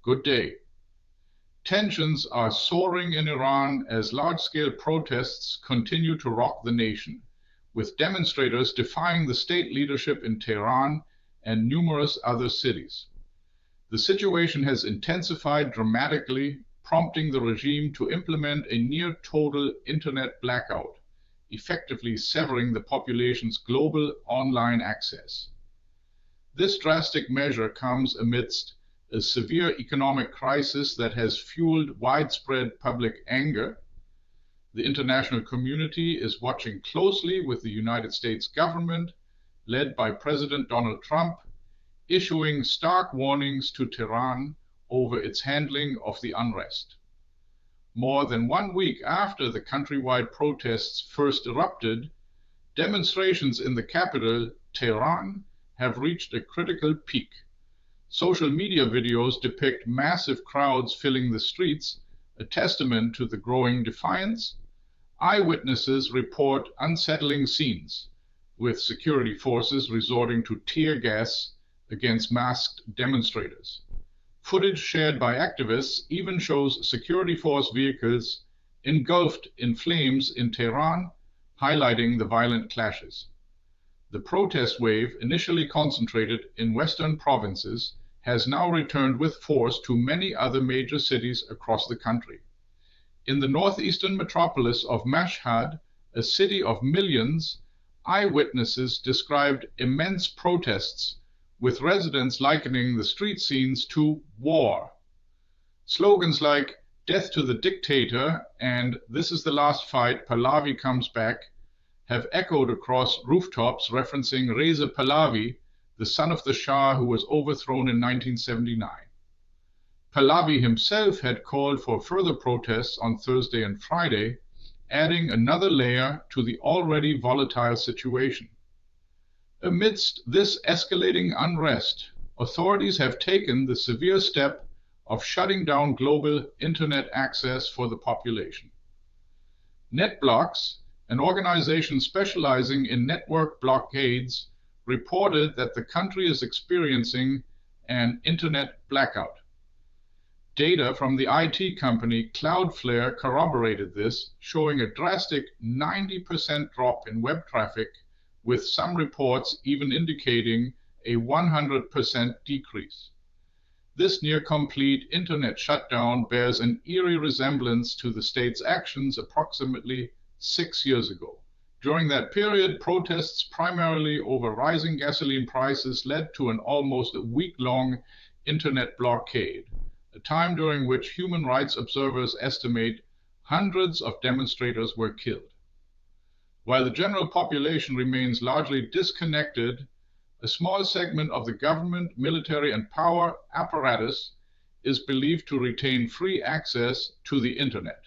Good day. Tensions are soaring in Iran as large-scale protests continue to rock the nation, with demonstrators defying the state leadership in Tehran and numerous other cities. The situation has intensified dramatically, prompting the regime to implement a near-total internet blackout, effectively severing the population's global online access. This drastic measure comes amidst a severe economic crisis that has fueled widespread public anger. The international community is watching closely, with the United States government, led by President Donald Trump, issuing stark warnings to Tehran over its handling of the unrest. More than 1 week after the countrywide protests first erupted, demonstrations in the capital, Tehran, have reached a critical peak. Social media videos depict massive crowds filling the streets, a testament to the growing defiance. Eyewitnesses report unsettling scenes, with security forces resorting to tear gas against masked demonstrators. Footage shared by activists even shows security force vehicles engulfed in flames in Tehran, highlighting the violent clashes. The protest wave, initially concentrated in western provinces, has now returned with force to many other major cities across the country. In the northeastern metropolis of Mashhad, a city of millions, eyewitnesses described immense protests, with residents likening the street scenes to war. Slogans like "Death to the Dictator" and "This is the last fight, Pahlavi comes back" have echoed across rooftops, referencing Reza Pahlavi, the son of the Shah who was overthrown in 1979. Pahlavi himself had called for further protests on Thursday and Friday, adding another layer to the already volatile situation. Amidst this escalating unrest, authorities have taken the severe step of shutting down global internet access for the population. Netblocks, an organization specializing in network blockades, reported that the country is experiencing an internet blackout. Data from the IT company Cloudflare corroborated this, showing a drastic 90% drop in web traffic, with some reports even indicating a 100% decrease. This near-complete internet shutdown bears an eerie resemblance to the state's actions approximately 6 years ago. During that period, protests primarily over rising gasoline prices led to an almost week-long internet blockade, a time during which human rights observers estimate hundreds of demonstrators were killed. While the general population remains largely disconnected, a small segment of the government, military, and power apparatus is believed to retain free access to the internet.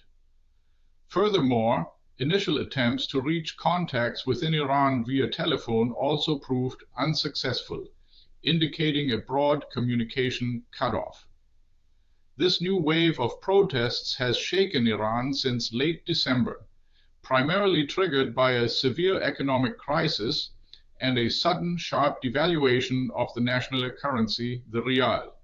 Furthermore, initial attempts to reach contacts within Iran via telephone also proved unsuccessful, indicating a broad communication cutoff. This new wave of protests has shaken Iran since late December, primarily triggered by a severe economic crisis and a sudden, sharp devaluation of the national currency, the Rial.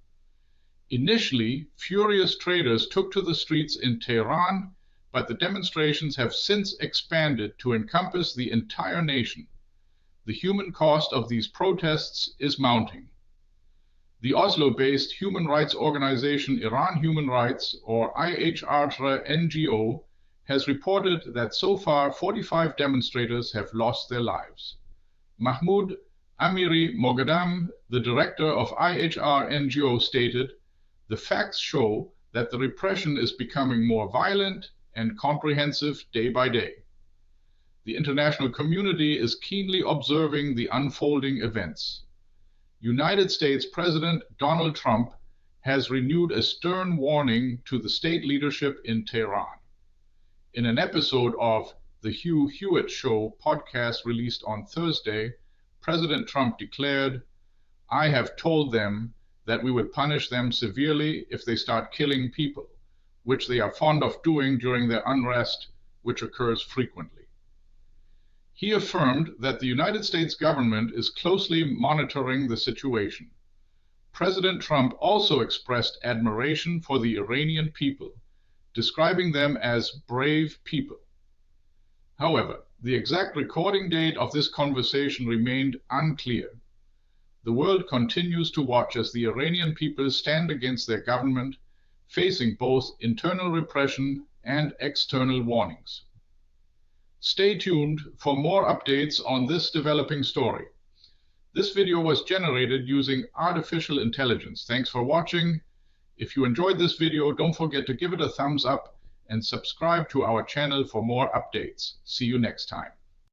Initially, furious traders took to the streets in Tehran, but the demonstrations have since expanded to encompass the entire nation. The human cost of these protests is mounting. The Oslo-based human rights organization Iran Human Rights, or IHR NGO, has reported that so far 45 demonstrators have lost their lives. Mahmoud Amiri Moghadam, the director of IHR NGO, stated, "The facts show that the repression is becoming more violent and comprehensive day by day." The international community is keenly observing the unfolding events. United States President Donald Trump has renewed a stern warning to the state leadership in Tehran. In an episode of the Hugh Hewitt Show podcast released on Thursday, President Trump declared, "I have told them that we would punish them severely if they start killing people, which they are fond of doing during their unrest, which occurs frequently." He affirmed that the United States government is closely monitoring the situation. President Trump also expressed admiration for the Iranian people, describing them as brave people. However, the exact recording date of this conversation remained unclear. The world continues to watch as the Iranian people stand against their government, facing both internal repression and external warnings. Stay tuned for more updates on this developing story. This video was generated using artificial intelligence. Thanks for watching. If you enjoyed this video, don't forget to give it a thumbs up and subscribe to our channel for more updates. See you next time.